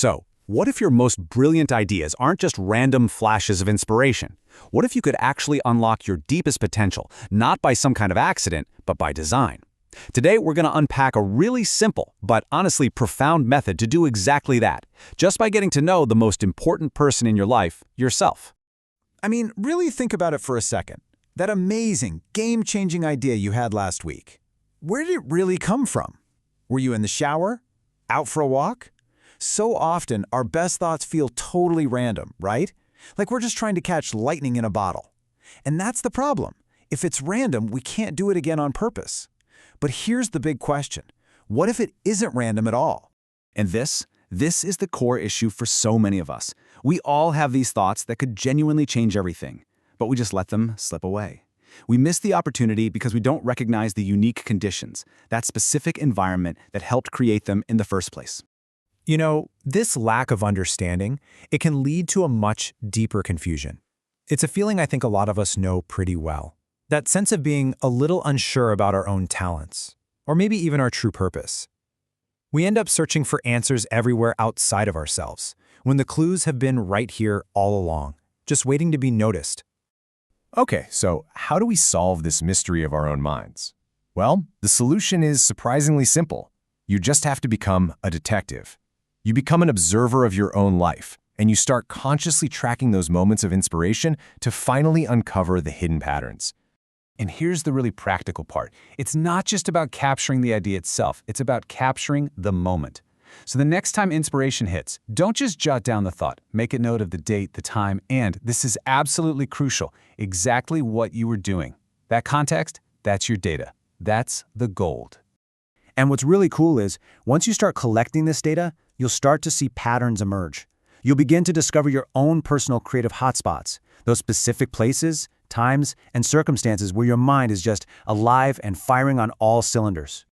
So, what if your most brilliant ideas aren't just random flashes of inspiration? What if you could actually unlock your deepest potential, not by some kind of accident, but by design? Today, we're going to unpack a really simple, but honestly profound method to do exactly that, just by getting to know the most important person in your life, yourself. I mean, really think about it for a second. That amazing, game-changing idea you had last week. Where did it really come from? Were you in the shower? Out for a walk? So often, our best thoughts feel totally random, right? Like we're just trying to catch lightning in a bottle. And that's the problem. If it's random, we can't do it again on purpose. But here's the big question. What if it isn't random at all? And this is the core issue for so many of us. We all have these thoughts that could genuinely change everything, but we just let them slip away. We miss the opportunity because we don't recognize the unique conditions, that specific environment that helped create them in the first place. You know, this lack of understanding, it can lead to a much deeper confusion. It's a feeling I think a lot of us know pretty well. That sense of being a little unsure about our own talents, or maybe even our true purpose. We end up searching for answers everywhere outside of ourselves, when the clues have been right here all along, just waiting to be noticed. Okay, so how do we solve this mystery of our own minds? Well, the solution is surprisingly simple. You just have to become a detective. You become an observer of your own life, and you start consciously tracking those moments of inspiration to finally uncover the hidden patterns. And here's the really practical part. It's not just about capturing the idea itself, it's about capturing the moment. So the next time inspiration hits, don't just jot down the thought. Make a note of the date, the time, and, this is absolutely crucial, exactly what you were doing. That context, that's your data. That's the gold. And what's really cool is, once you start collecting this data, you'll start to see patterns emerge. You'll begin to discover your own personal creative hotspots, those specific places, times, and circumstances where your mind is just alive and firing on all cylinders.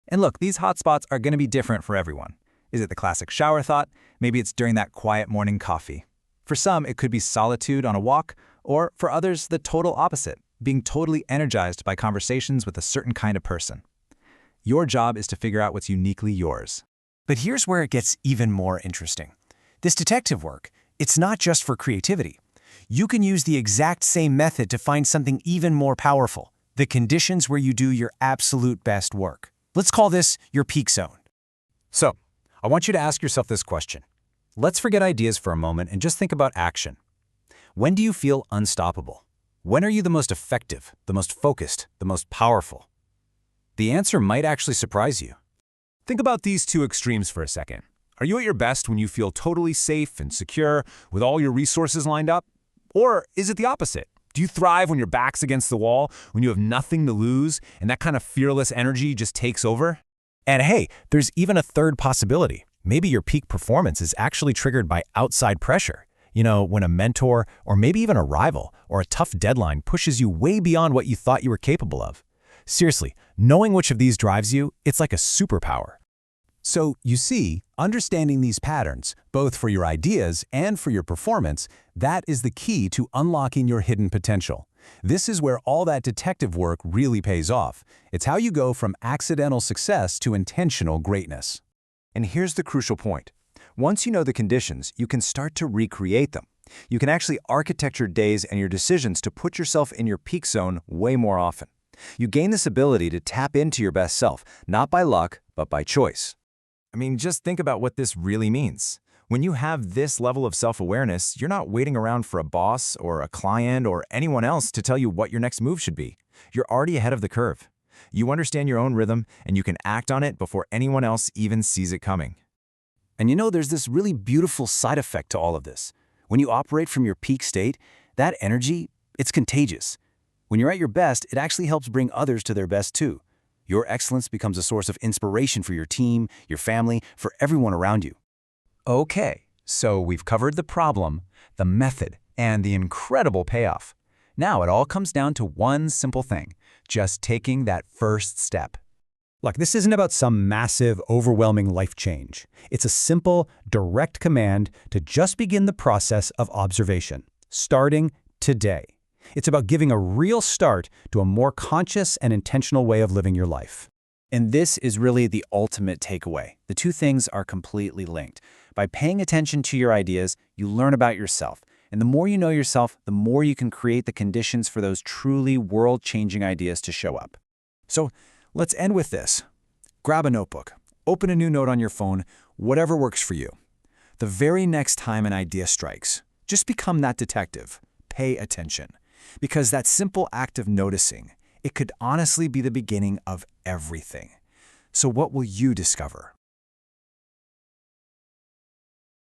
And look, these hotspots are going to be different for everyone. Is it the classic shower thought? Maybe it's during that quiet morning coffee. For some, it could be solitude on a walk, or for others, the total opposite, being totally energized by conversations with a certain kind of person. Your job is to figure out what's uniquely yours. But here's where it gets even more interesting. This detective work, it's not just for creativity. You can use the exact same method to find something even more powerful, the conditions where you do your absolute best work. Let's call this your peak zone. So, I want you to ask yourself this question. Let's forget ideas for a moment and just think about action. When do you feel unstoppable? When are you the most effective, the most focused, the most powerful? The answer might actually surprise you. Think about these two extremes for a second. Are you at your best when you feel totally safe and secure with all your resources lined up? Or is it the opposite? Do you thrive when your back's against the wall, when you have nothing to lose, and that kind of fearless energy just takes over? And hey, there's even a third possibility. Maybe your peak performance is actually triggered by outside pressure. You know, when a mentor, or maybe even a rival, or a tough deadline pushes you way beyond what you thought you were capable of. Seriously, knowing which of these drives you, it's like a superpower. So, you see, understanding these patterns, both for your ideas and for your performance, that is the key to unlocking your hidden potential. This is where all that detective work really pays off. It's how you go from accidental success to intentional greatness. And here's the crucial point. Once you know the conditions, you can start to recreate them. You can actually architect your days and your decisions to put yourself in your peak zone way more often. You gain this ability to tap into your best self, not by luck, but by choice. I mean, just think about what this really means. When you have this level of self-awareness, you're not waiting around for a boss or a client or anyone else to tell you what your next move should be. You're already ahead of the curve. You understand your own rhythm, and you can act on it before anyone else even sees it coming. And you know, there's this really beautiful side effect to all of this. When you operate from your peak state, that energy, it's contagious. When you're at your best, it actually helps bring others to their best too. Your excellence becomes a source of inspiration for your team, your family, for everyone around you. Okay, so we've covered the problem, the method, and the incredible payoff. Now it all comes down to one simple thing, just taking that first step. Look, this isn't about some massive, overwhelming life change. It's a simple, direct command to just begin the process of observation, starting today. It's about giving a real start to a more conscious and intentional way of living your life. And this is really the ultimate takeaway. The two things are completely linked. By paying attention to your ideas, you learn about yourself. And the more you know yourself, the more you can create the conditions for those truly world-changing ideas to show up. So let's end with this. Grab a notebook, open a new note on your phone, whatever works for you. The very next time an idea strikes, just become that detective. Pay attention. Because that simple act of noticing, it could honestly be the beginning of everything. So what will you discover?